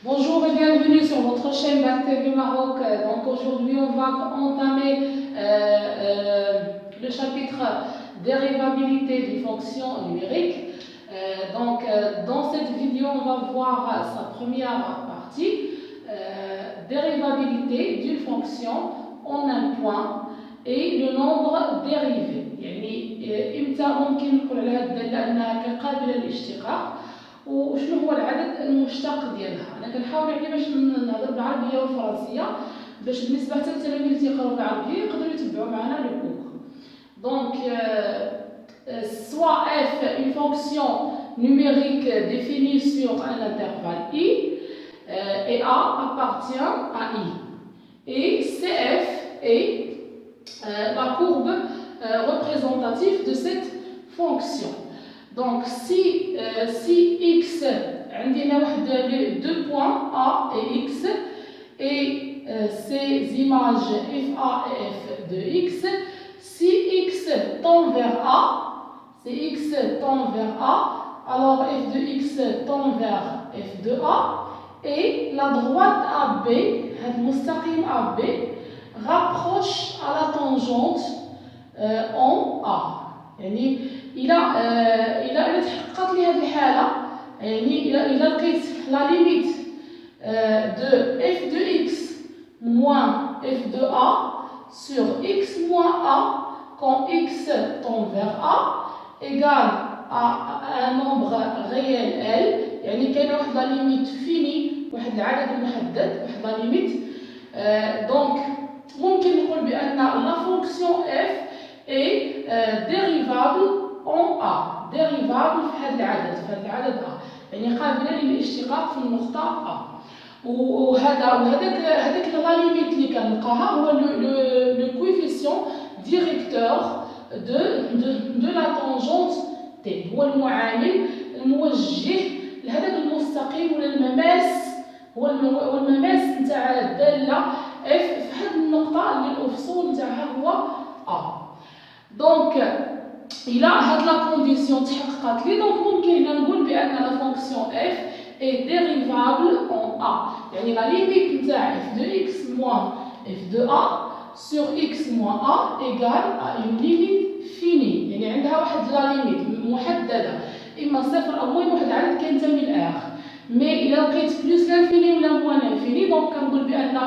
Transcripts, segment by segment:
Bonjour et bienvenue sur votre chaîne Bac TV Maroc. Donc aujourd'hui on va entamer le chapitre dérivabilité d'une fonction numérique. Dans cette vidéo on va voir sa première partie, dérivabilité d'une fonction en un point et le nombre dérivé. يعني امتى ممكن نقول على هذه الداله انها قابله للاشتقاق وشنو هو العدد المشتق ديالها. انا كنحاول يعني باش نهضر بالعربيه والفرنسيه باش بالنسبه حتى للتلاميذ اللي تيقراو بالعربيه يقدروا يتبعوا معنا لو كور. Donc soit f une fonction numérique définie sur un intervalle i et a appartient à i et cf est la courbe représentative de cette fonction. Donc si x عندنا deux points a et x et ces images fa et f de x, si x tend vers a, alors f de x tend vers f de a et la droite AB, le mustaqim AB, rapproche à la tangente en a. يعني إلى تحققت لي هذه الحالة، يعني إلى لقيت لا ليميت de f de x moins f de a sur x moins a quand x tend vers a égale à un nombre réel L، يعني كاين واحد لا ليميت فيني، واحد العدد محدد، واحد لا ليميت. دونك ممكن نقول بأن لا فونكسيون f est dérivable en a، dérivable في هذا العدد a، يعني قابلة للاشتقاق في النقطة a. هذاك لا ليميت اللي كنلقاها هو لو كويفيسيون ديريكتور de la tangente t، هو المعامل الموجه لهذاك المستقيم ولا المماس، هو المماس نتاع الدالة f في هذه النقطة اللي الأفصول نتاعها هو a. Donc il a هاد لا كونديسيون تحققت لي، دونك ممكن هنا نقول بان لا فونكسيون f est dérivable en a، يعني لا ليميت نتاع f de x moins f de a sur x moins a égale à une limite finie، يعني عندها واحد لا ليميت محدده، اما صفر او موين واحد العدد كينتمي لاخر. مي الا لقيت بلوس لانفيني ولا موان لانفيني دونك كنقول بان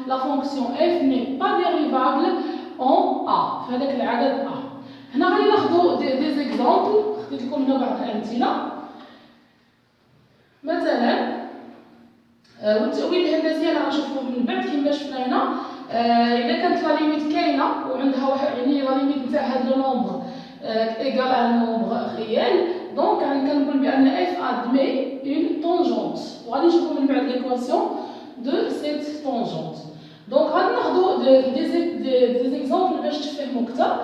لا فونكسيون f n'est pas dérivable en a في هذاك العدد a. هنا غادي ناخذوا دي زيكزامبل، خديت لكم هنا بعض الامثله. مثلا والتأويل الهندسي انا غنشوفوه من بعد كما شفنا هنا. اذا كانت لا ليميت كاينه وعندها واحد يعني لا ليميت نتاع هذا لو نومبر ايغال ان نومبر ريال، دونك كنقول بان اف ادمي اون طونجونت، وغادي نشوفوا من بعد ليكواسيون دو سيت طونجونت. دونك غادي ناخذوا دي زيكزامبل باش تفهموا اكثر.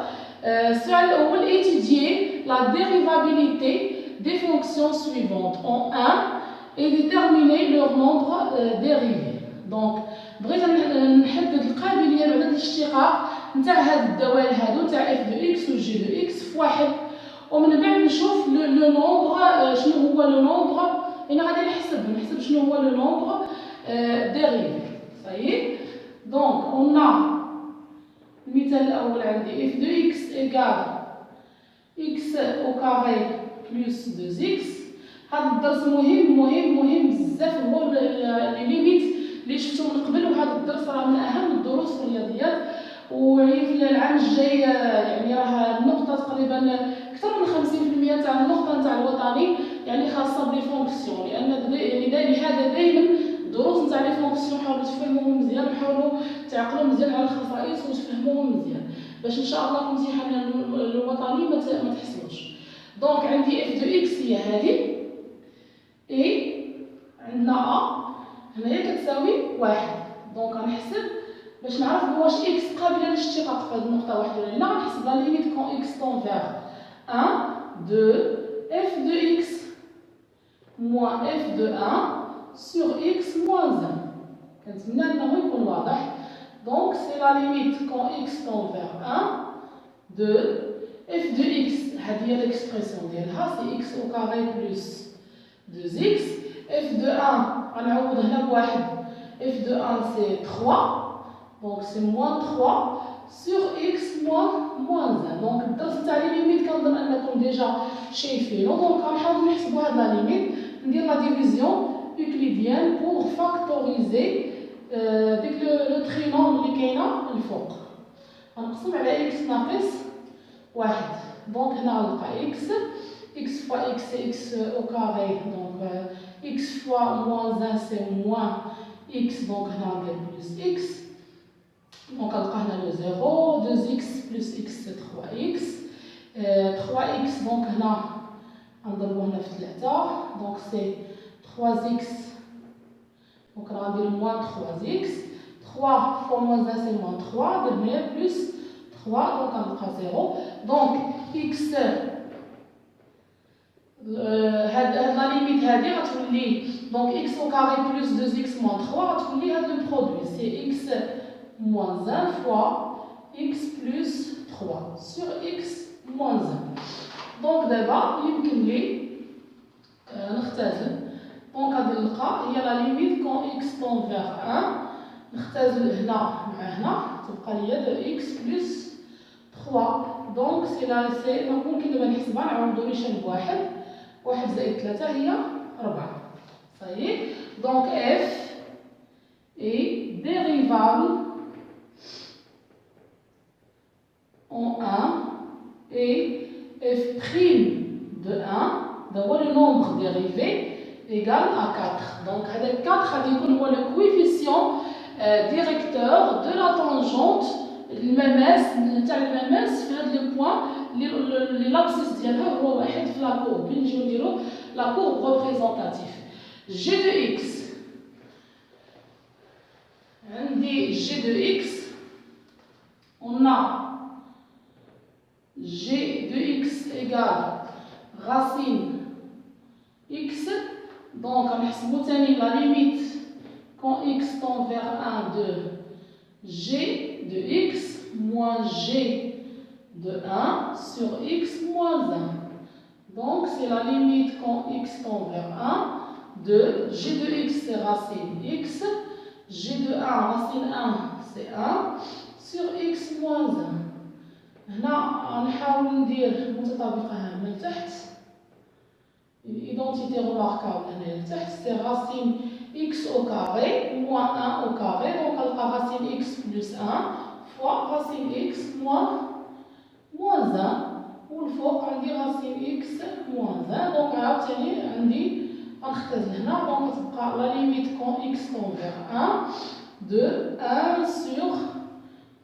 السؤال الأول étudier la dérivabilité des fonctions suivantes en 1 et déterminer leur nombre dérivé. Donc بغيت نحدد القابلية بعد الاشتقاق نتاع هاد الدوال هادو تاع f de x و g de x في واحد، ومن بعد نشوف لو نومبر شنو هو لو نومبر، يعني غادي نحسب شنو هو لو نومبر dérivé. صحيح. دونك on a المثال الأول عندي f de x égale x au carré plus 2x. هذا الدرس مهم بزاف، هو لي ليميت اللي شفتو من قبل، وهذا الدرس راه من أهم الدروس في الرياضيات، ويعني في العام الجاي يعني راه النقطة تقريبا أكثر من 50% تاع النقطة نتاع الوطني يعني خاصة بلي فونكسيون، لهذا دائما الدروس نتاع لي فونكسيون حاولوا تفهموهم مزيان وحاولوا تعقلوا مزيان على الخصائص وتفهموهم مزيان باش ان شاء الله في امتحان الوطني ما تحسنوش. دونك عندي f de x هي هذه اي عندنا a هنايا كتساوي 1، دونك غنحسب باش نعرف واش x قابله للاشتقاق في هذه النقطه واحد ولا لا. غنحسب لا ليميت كون x tend vers 1 de f de x moins f de 1 sur x moins 1. كنتمنى انه يكون واضح. Donc c'est la limite quand x tend vers 1 de f de x, هذه هي l'expression ديالها، c'est x au carré plus 2x f de 1 غنعوض هنا بواحد f de 1 c'est 3 donc c'est moins 3 sur x moins 1 donc الدرس تاع لي ليميت كنظن انكم ديجا شايفينو دونك غنحاولوا نحسبوا هاد لا ليميت ندير لا ديفيزيون euclidienne pour factoriser ديك لو ترينوم اللي كاينه الفوق غنقسم على x ناقص 1 دونك هنا غنلقى x fois x c'est x au carré donc x fois moins 1 c'est moins x donc هنا غندير plus x donc غنلقى هنا le 0 2x plus x c'est 3x 3x donc هنا غنضربو هنا في 3 donc c'est 3x donc on va dire moins 3x 3 fois moins 1 c'est moins 3 derrière plus 3 donc on va 0 donc x la limite هذه غتولي donc x au carré plus 2x moins 3 غتولي هذا le produit c'est x moins 1 fois x plus 3 sur x moins 1 donc دابا يمكن لي نختزل دونك غادي نلقى هي لا ليميت كون اكس طون فيغ 1 نختزل هنا مع هنا تبقى ليا اكس بلس 3 دونك سي ممكن دابا نحسبها نعوضو نيشان بواحد 1 زائد 3 هي 4 صحيح دونك اف اي ديريفابل en 1 et f prime de 1 d'abord le nombre dérivé égale à 4. Donc, 4 c'est le coefficient directeur de la tangente المماس في هذا le point اللي l'abscisse ديالها هو واحد في la courbe اللي نجيو نديرو la courbe représentative g de x عندي g de x on a g de x égale racine x donc on a la limite quand x tend vers 1 de g de x moins g de 1 sur x moins 1 donc c'est la limite quand x tend vers 1 de g de x c'est racine x g de 1 racine 1 c'est 1 sur x moins 1 هنا غنحاول ندير متطابقة هامة لتحت une identité remarquable c'est racine x au carré moins 1 au carré donc on a racine x plus 1 fois racine x moins 1 ou le faux on dit racine x moins 1 donc عاوتاني عندي غنختزل هنا donc تبقى la limite quand x tend vers 1 de 1 sur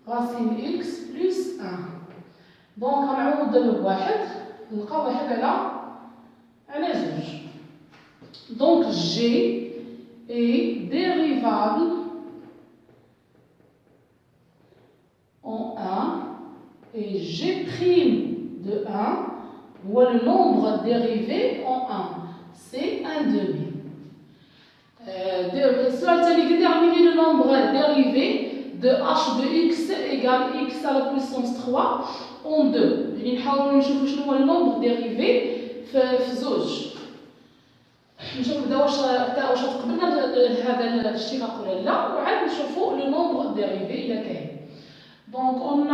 racine x plus 1 donc غنعوض دابا بواحد نلقى واحد على زوج donc g est dérivable en 1 et g prime de 1 voit le nombre dérivé en 1 c'est 1 demi السؤال الثاني déterminer le nombre dérivé de h de x égale x à la puissance 3 en 2 يعني نحاولوا نشوفوا شنو هو النومبر ديريفي في زوج نشوفوا بدا واش تقبلنا هذا الاشتقاق ولا لا وعاد نشوفوا لو نومبر ديريفي الا كاين دونك اون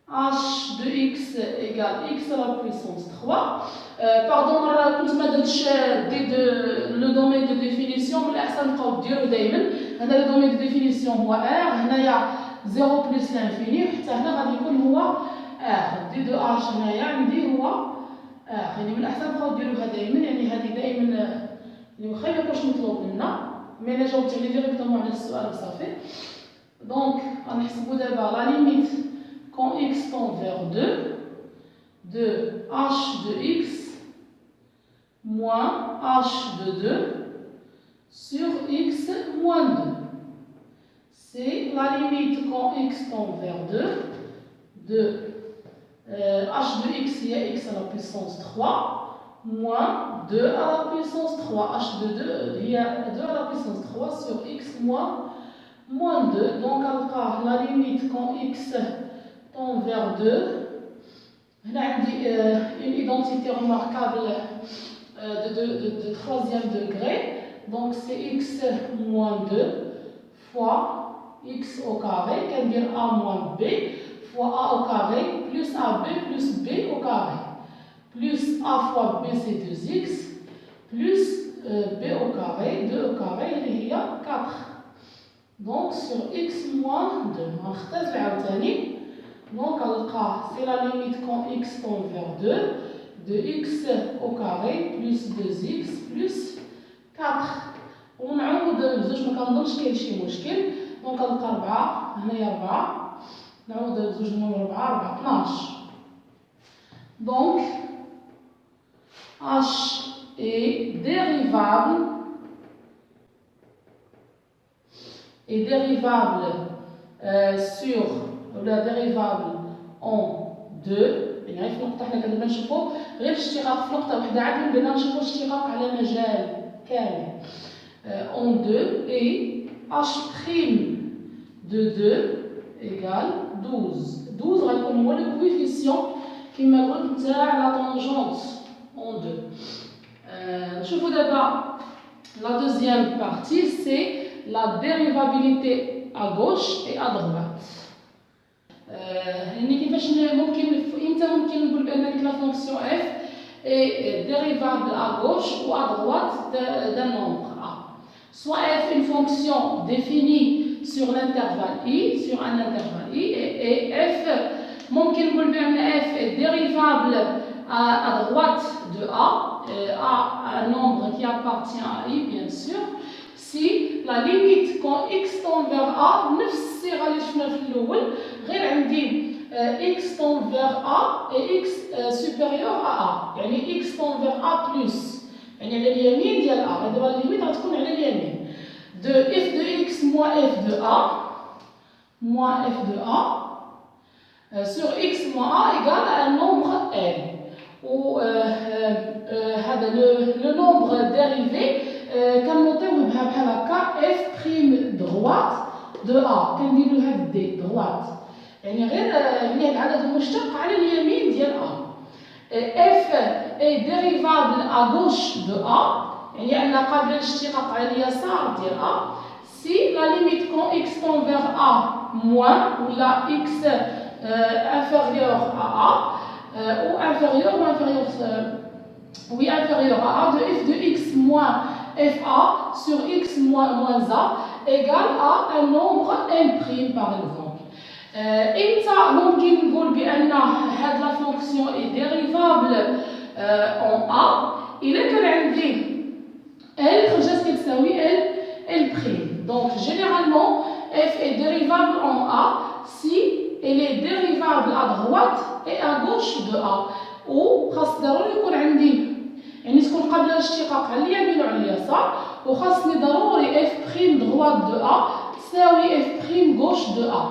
h de x égale x à la puissance 3 باردون راه كنت ما درتش لو دومين دو ديفينيسيون من الاحسن نبقاو ديروا دائما هذا لو دومين دو ديفينيسيون هو r هنايا 0 بلس لانفيني وحتى هنا غادي يكون هو r دي دو h هنايا عندي هو يعني من الاحسن نبقاو ديروها دائما يعني هذه دائما يعني واخا ما يكونش مطلوب منا مي انا جاوبت عليه ديريكتومون على السؤال وصافي دونك غنحسبوا دابا لا ليميت quand x tend vers 2 de h de x moins h de 2 sur x moins 2 c'est la limite quand x tend vers 2 de h de x il y a x à la puissance 3 moins 2 à la puissance 3 h de 2 il y a 2 à la puissance 3 sur x moins 2 donc la limite quand x tend vers 2 هنا عندي une identité remarquable de troisième degré. Donc c'est x moins 2 fois x au carré, qui veut dire a moins b, fois a au carré, plus ab plus b au carré. Plus a fois b c'est 2x, plus b au carré, 2 au carré, il y a 4. Donc sur x moins 2. On va faire donc c'est la limite quand x tend vers 2, de x au carré plus 2x plus 4. ونعوض بزوج ما كنظنش كاين شي مشكل. دونك كنلقى 4 هنايا 4 نعوض بزوج نمرة 4 12. Donc h est dérivable sur la dérivable en 2. يعني في نقطة حنا كنا نشوفو غير اشتقاق في نقطة وحدة عاد بدنا نشوفو اشتقاق على مجال كامل. En 2 et h' de 2 égale 12. 12 غيكون هو le coefficient كما قلت تاع la tangente en 2. نشوفو دابا la deuxième partie c'est la dérivabilité à gauche et à droite. يعني كيفاش ممكن امتى ممكن نقول بان la fonction f est dérivable à gauche ou à droite d'un nombre a. Soit f est une fonction définie sur l'intervalle i, sur un intervalle i, et f ممكن نقول بان f est dérivable à droite de a, un nombre qui appartient à i bien sûr. Si la limite quand x tend vers a نفس الصيغه اللي شفنا في الاول غير عندي x tend vers a et x supérieur à a. يعني x tend vers a plus يعني على اليمين ديال a. دابا الليميت غتكون على اليمين. De f de x moins f de a moins f de a sur x moins a égale à un nombre n. Ou هذا le nombre dérivé كنوطيوه بحال هكا f prime droite de a كنديرو هاد دي droite يعني غير يعني العدد المشتق على اليمين ديال a. f est dérivable à gauche de a يعني أن قابل للاشتقاق على اليسار ديال a si la limite quand x tend vers a moins ou la x inférieur à a ou inférieur à a de f de x moins fa sur x moins a égale à un nombre n' par exemple. إمتى ممكن نقول بأن هاد la fonction est dérivable en a إلا كان عندي L خرجت كتساوي L'. Donc généralement f est dérivable en a si elle est dérivable à droite et à gauche de a. و خاص ضروري يكون عندي يعني تكون قبل الاشتقاق على اليمين وعلى اليسار وخاصني ضروري f' droite de a تساوي f' gauche de a.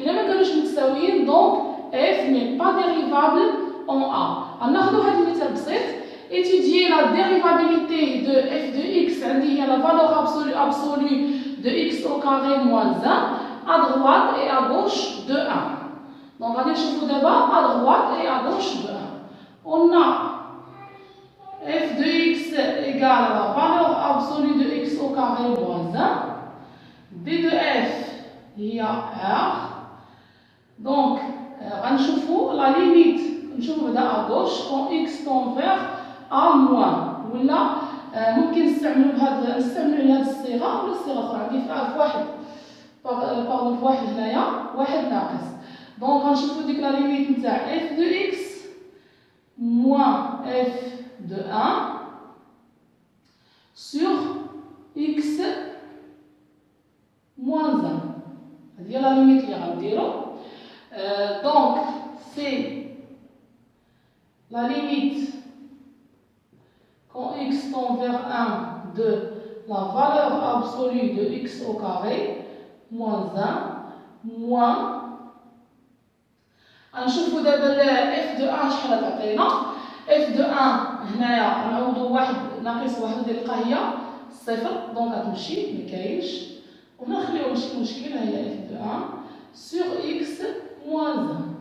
إلا ما كانوش متساويين donc f n'est pas dérivable en a. غناخدو هاد المثال بسيط. Étudier la dérivabilité de f de x, c'est-à-dire la valeur absolue de x au carré moins 1 à droite et à gauche de 1. Donc, on va voir d'abord à droite et à gauche de 1. On a f de x égale à la valeur absolue de x au carré moins 1. d de f, il y a r. Donc, on va la limite à gauche quand x tend vers a moins ولا ممكن نستعملوا بهذا الصيغه ولا الصيغه اخرى عندي في واحد باغ في واحد هنايا واحد ناقص. دونك غنشوفوا ديك لا ليميت نتاع f de x moins f de 1 sur x moins 1. هذه هي لا ليميت اللي غنديرو. دونك سي لا ليميت quand x tend vers 1 de la valeur absolue de x au carré moins 1 moins غنشوفوا دابا f de 1 شحال تعطينا. f de 1 هنايا نعوضوا واحد ناقص واحد تلقى هي صفر دونك غتمشي مكاينش وهنا نخليو ماشي مشكل ها هي f de 1 sur x moins 1.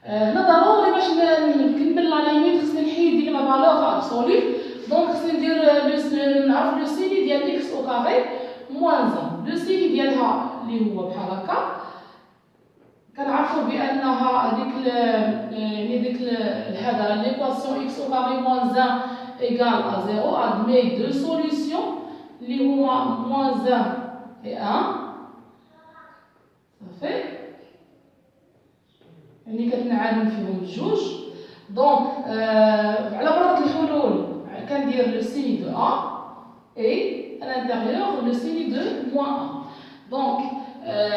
هنا ضروري باش نكمل لا ليميت خصني نحيد ديك لا فالور ابسولي دونك خصني ندير نعرف لو سيني ديال اكس او كاري موان زان. لو سيني ديالها اللي هو بحال هكا كنعرفوا بانها هذيك يعني ديك هذا ليكواسيون اكس او كاري موان زان ايكال ا زيرو ادمي دو سوليسيون اللي هما موان زان اي ان صافي يعني كتنعلم فيهم بجوج. دونك على بركة الحلول كندير لو سيني دو ا اي à l'intérieur le signe de moins 1. Donc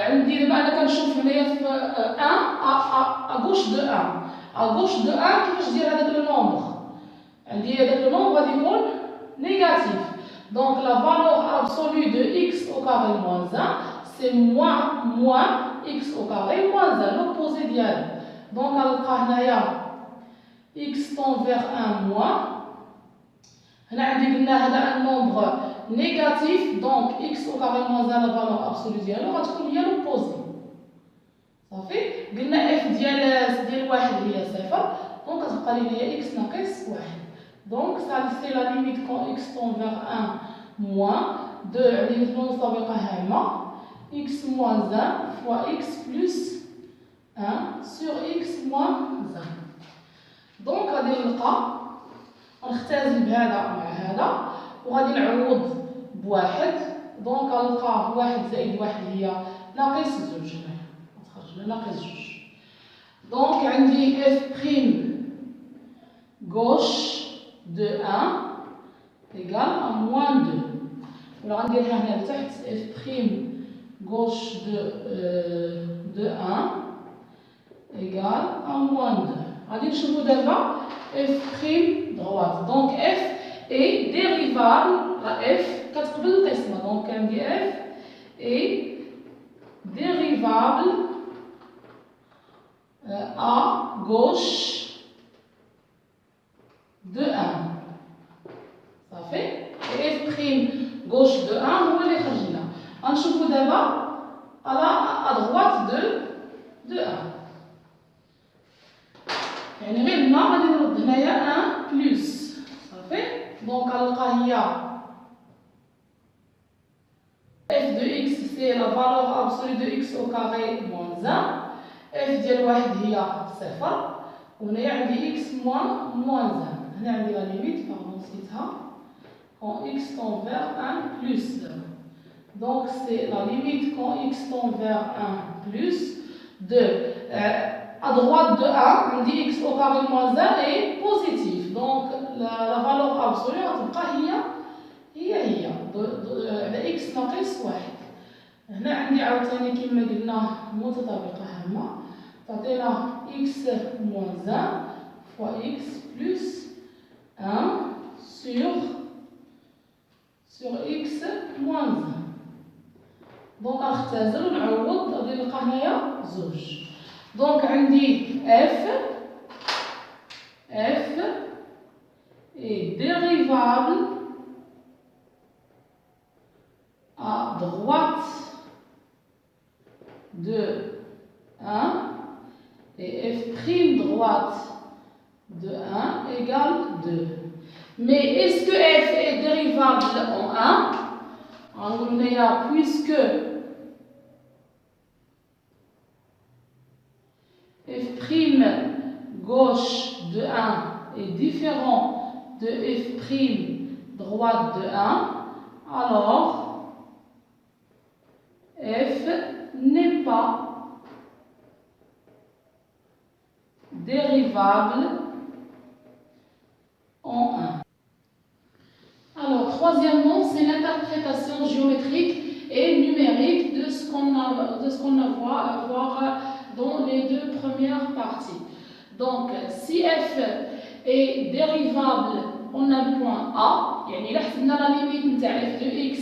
عندي دابا انا كنشوف هنايا في 1 à gauche de 1 à gauche de 1 كيفاش دير هذاك لو نومبر عندي هذاك لو نومبر غادي يكون négatif. Donc la valeur absolue de x au carré moins 1 c'est moins x au carré moins 1 l'opposé ديالو. Donc غنلقى هنايا x tend vers 1 moins هنا عندي قلنا هذا un nombre négatif donc x au carré moins 1 la valeur absolue ديالو غتكون هي l'opposé صافي. قلنا f ديال واحد هي صفر دونك كتبقى لي هي x ناقص واحد. دونك سي لا ليميت quand x tend vers 1 moins 2 عندي مثل سابقة هامة x moins 1 fois x plus 1 sur x moins 1. دونك غادي نلقى غنختزل بهذا مع هذا وغادي نعوض بواحد. دونك غنلقى واحد زائد واحد هي ناقص زوج هنايا غتخرج لنا ناقص جوج. دونك عندي اف بريم غوش دو 1 ايكال ا موان 2 ولا غنديرها هنا لتحت اف بريم غوش دو 1 ايكال ا موان 2. غادي نشوفو دابا اف بريم droite. Donc f est dérivable à f كتقبل القسمة. Donc عندي f est dérivable à gauche de 1 صافي. f prime gauche de 1 هو اللي خرج لنا. غنشوفو دابا à droite de 1 يعني غير هنا غادي نرد هنايا 1 بلس صافي. دونك غنلقى هي f de x c'est la valeur absolue de x au carré moins 1 f ديال واحد هي صفر وهنايا عندي x moins 1 هنا عندي لا ليميت باردون نسيتها quand x tend vers 1 plus 2. Donc c'est la limite quand x tend vers 1 plus 2 à droite de 1 عندي x au carré moins 1 est positif. Donc la valeur absolue غتبقى هي على x ناقص واحد. هنا عندي عاوتاني كما قلنا متطابقة هامة تعطينا x moins 1 fois x plus 1 sur x moins 1. دونك غنختزل ونعوض غادي نلقى هنايا زوج. دونك عندي f est dérivable à droite de 1 et f prime droite de 1 égale 2. Mais est-ce que f est dérivable en 1 puisque f prime gauche de 1 est différent de f prime droite de 1, alors f n'est pas dérivable en 1. Alors, troisièmement, c'est l'interprétation géométrique et numérique de ce qu'on va voir dans les deux premières parties. Donc, si f est dérivable en un point A, يعني إلا حسبنا la limite نتاع f de x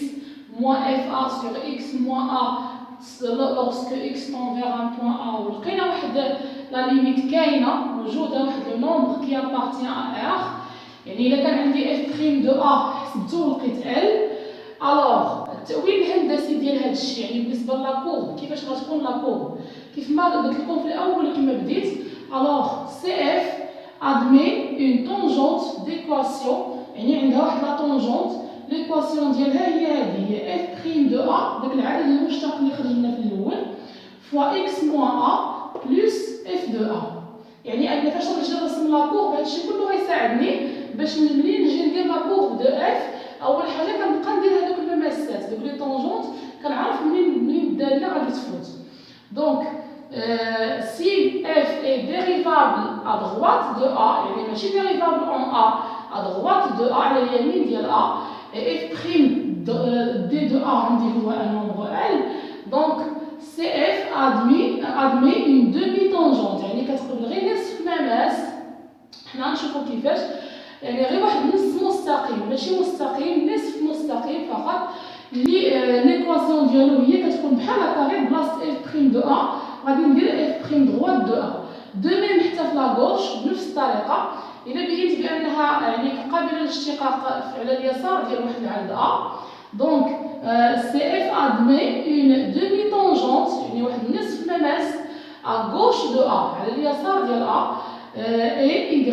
moins fa sur x moins a lorsque x tend vers un point A ولقينا واحد la limite كاينة موجودة واحد le nombre qui appartient à R يعني إلا كان عندي f prime de A حسبتو ولقيت L alors التأويل الهندسي ديال هذا الشيء يعني بالنسبة لاكورب كيفاش غتكون لاكورب كيف ما قلت لكم في الأول كما بديت alors CF admet une tangente d'équation يعني عندها واحد لا طونجونت ليكواسيون ديالها هي هذه، هي اف بريم دو ا داك العدد المشتق اللي خرج لنا في الاول فوا اكس موان ا بلس اف دو ا. يعني انا فاش نجي نرسم لا كورب هادشي كله غيساعدني باش ملي نجي ندير لا كورب دو اف اول حاجه كنبقى ندير هذوك المماسات دوك لي طونجونت كنعرف منين الداله غادي تفوت. دونك si f est dérivable à droite de a يعني ماشي dérivable en a à droite de a على اليمين ديال a et f prime d de a عندي هو un nombre l donc cf admet une demi-tangente يعني كتقبل غير نصف مماس. حنا نشوفو كيفاش يعني غير واحد نص مستقيم ماشي مستقيم نصف مستقيم فقط اللي ليكواسيون ديالو هي كتكون بحال هكا غير بلاصه اف بريم دو ا غادي ندير اف بريم دغوات دو ا دو ميم حتى في لاغوش بنفس الطريقه. الا بينت بانها يعني قابله للاشتقاق على اليسار ديال واحد العدد ا دونك سي اف ادمي اون دومي طونجونت يعني واحد نصف مماس ا غوش دو ا على اليسار ديال ا اي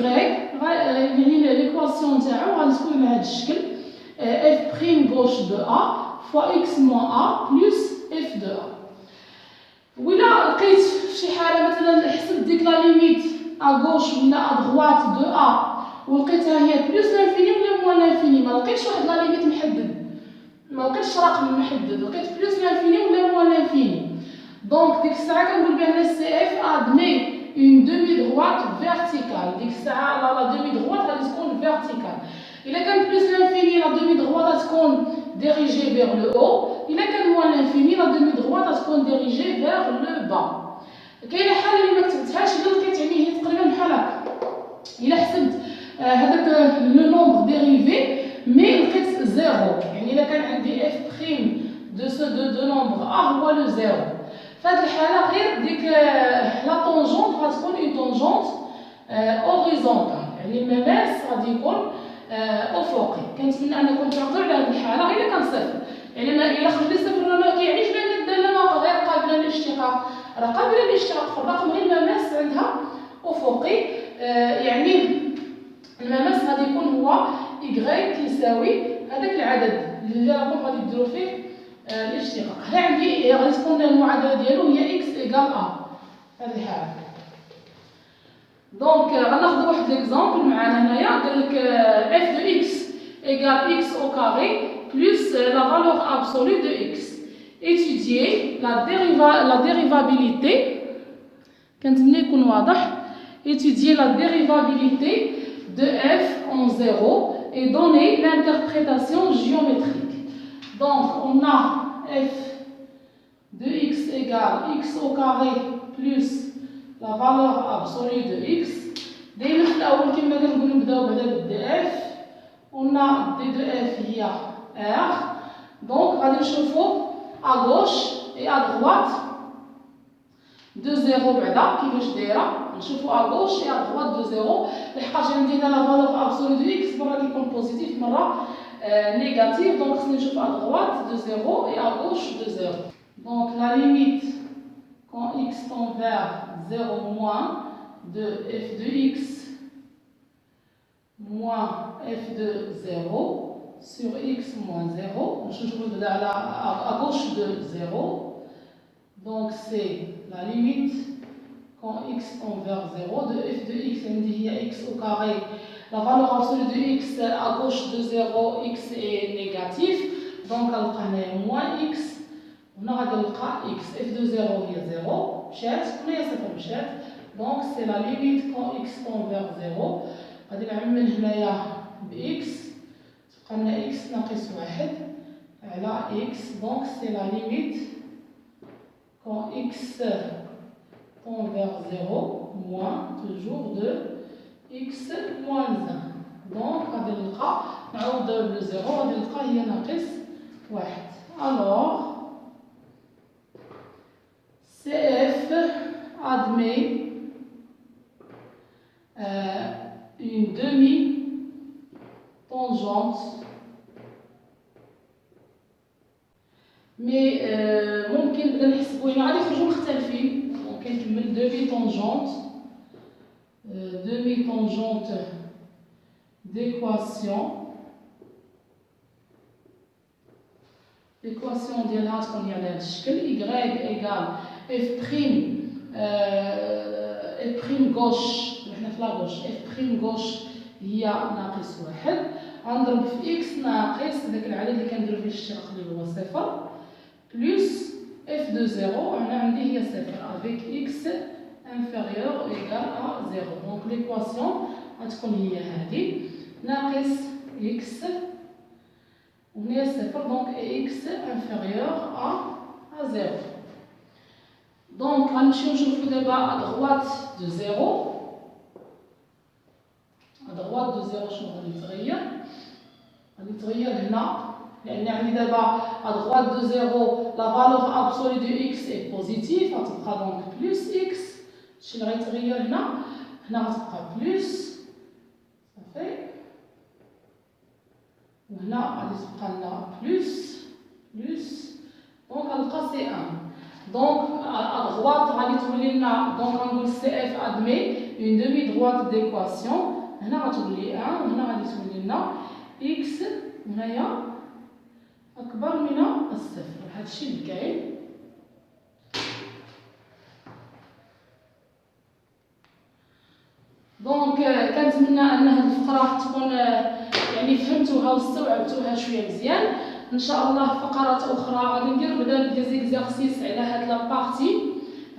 يعني ليكواسيون تاعو غادي تكون بهذا الشكل اف بريم غوش دو ا فوا اكس موان ا بلس اف دو ا. ولا لقيت فشي حاله مثلا حسبت ديك لا ليميت ا غوش ولا ا دغوات دو ا ولقيتها هي بلس لانفيني ولا موان لانفيني ما لقيتش واحد لا ليميت محدد ما لقيتش رقم محدد لقيت بلس لانفيني ولا موان لانفيني دونك ديك الساعه كنقول بان سي اف ادمي une demi-droite verticale. ديك الساعه لا demi-droite غادي تكون verticale. الا كان بلس لانفيني لا demi-droite غتكون dirigée vers le haut. الا كان موان لانفيني لا demi-droite غتكون dirigée vers le bas. كاينه حاله اللي ما كتبتهاش الا لقيت يعني هي تقريبا بحال هكا الا حسبت هذاك لو نومبر ديريفي مي لقيت زيرو يعني الا كان عندي اف بريم دو سو دو نومبر ا هو لو زيرو في هذه الحاله غير ديك لا طونجونت غتكون اون طونجونت اوريزونتال يعني المماس غادي يكون افقي. كنتمنى انكم تعرضوا على هذه الحاله غير الا كان صفر يعني ما الا خرج لي صفر راه ما كيعنيش بان الداله ما غير قابله للاشتقاق راه قابله للاشتقاق في الرقم غير المماس عندها افقي يعني المماس غادي يكون هو y كيساوي هذاك العدد اللي راكم غادي ديروا فيه الاشتقاق. هنا عندي غادي تكون المعادله ديالو هي x = a هذه الحاله. دونك غناخذ واحد ليكزامبل معنا هنايا قال لك f de x = x au carré plus la valeur absolue de x. Étudier la dérivabilité كنتمنى يكون واضح. Étudier la dérivabilité de f en 0 et donner l'interprétation géométrique. Donc on a f de x égale x au carré plus la valeur absolue de x. دايما في الاول كما كنقولوا نبداو بعدا بالدي اف. on a d de f هي r. donc غادي نشوفوا à gauche et à droite de 0 بعدا كيفاش دايره. نشوفوا à gauche et à droite de 0 لحقاش عندي هنا la valeur absolue de x مره كيكون بوزيتيف مره négatif, donc si je fais à droite de 0 et à gauche de 0. Donc la limite quand x tend vers 0 moins de f de x moins f de 0 sur x moins 0. Je vous donne à gauche de 0. Donc c'est la limite quand x tend vers 0 de f de x, on dit x au carré. La valeur absolue de x à gauche de 0, x est négatif, donc on a moins x, on aura x, f de 0 est 0, donc c'est la limite quand x tend vers 0, on a x, on a x ناقص 1 على x, donc c'est la limite quand x tend vers 0, moins toujours de x moins 1. Donc غادي نلقى نعوض ضرب ل 0 غادي نلقى هي ناقص 1. Alors CF admet une demi-tangente mais ممكن بدا نحسبو هنا غادي يخرجوا مختلفين. ممكن نكمل demi-tangente d'équation ليكواسيون ديالها تكون هي على هذا الشكل y ايكال اف بريم اف بريم غوش، حنا في لاغوش اف بريم غوش هي ناقص واحد، غنضرب في اكس ناقص داك العدد اللي كنديرو فيه الاشتراك اللي هو صفر بلس اف دو زيرو، هنا عندي هي صفر افيك اكس انفيريور ايكال ا زيرو. دونك ليكواسيون غتكون هي هادي ناقص اكس وهنا صفر، دونك اكس انفيريور ا زيرو. دونك غنمشيو نشوفو دابا ادغوات دو زيرو. ادغوات دو زيرو شنو غادي يتغير؟ غادي يتغير هنا لان عندي دابا ادغوات دو زيرو لا فالور ابسولي دو اكس اي بوزيتيف، غتبقى دونك بلس اكس. هادشي اللي غيتغير هنا غتبقى بلس صافي، وهنا غادي تبقى لنا بلس دونك غنلقى سي ان. دونك ادغوات غادي تولي لنا، دونك غنقول سي اف ادمي اون دومي دغوات ديكواسيون، هنا غتولي ان وهنا غادي تولي لنا اكس هنايا اكبر من الصفر. هادشي اللي كاين. دونك كنتمنى ان هذه الفقره تكون يعني فهمتوها واستوعبتوها شويه مزيان. ان شاء الله فقرات اخرى غادي ندير بعدا دي زيكزارسيس على هاد لا بارتي،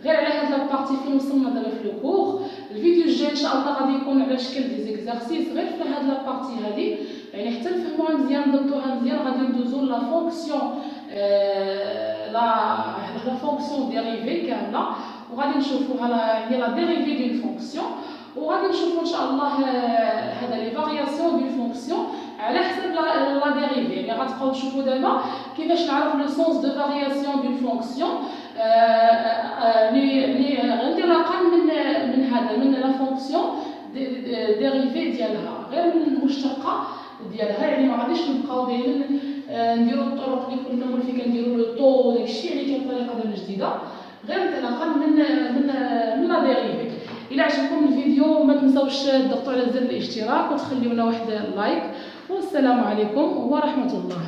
غير على هاد لا بارتي فين وصلنا دابا في لو كور. الفيديو الجاي ان شاء الله غادي يكون على شكل دي زيكزارسيس غير في هاد لا بارتي هادي، يعني حتى نفهموها مزيان ضبطوها مزيان. غادي ندوزو لا فونكسيون لا فونكسيون ديريفي كامله، وغادي نشوفوها هي لا ديريفي دون فونكسيون، وغادي نشوفو ان شاء الله هذا لي فارياسيون دون فونكسيون على حسب لا ديريفي. يعني غتبقاو تشوفوا دابا كيفاش نعرف لو سونس دو فارياسيون دون فونكسيون انطلاقا من هذا من لا فونكسيون ديريفي ديالها، غير من المشتقه ديالها. يعني ما غاديش نبقاو دايما نديرو الطرق اللي كنا نقول فيه كنديرو لو طو داكشي، يعني كاين طريقه دابا جديده غير انطلاقا من لا ديريفي. الى عجبكم الفيديو ما تنساوش تضغطوا على زر الاشتراك وتخليونا واحد اللايك، والسلام عليكم ورحمه الله.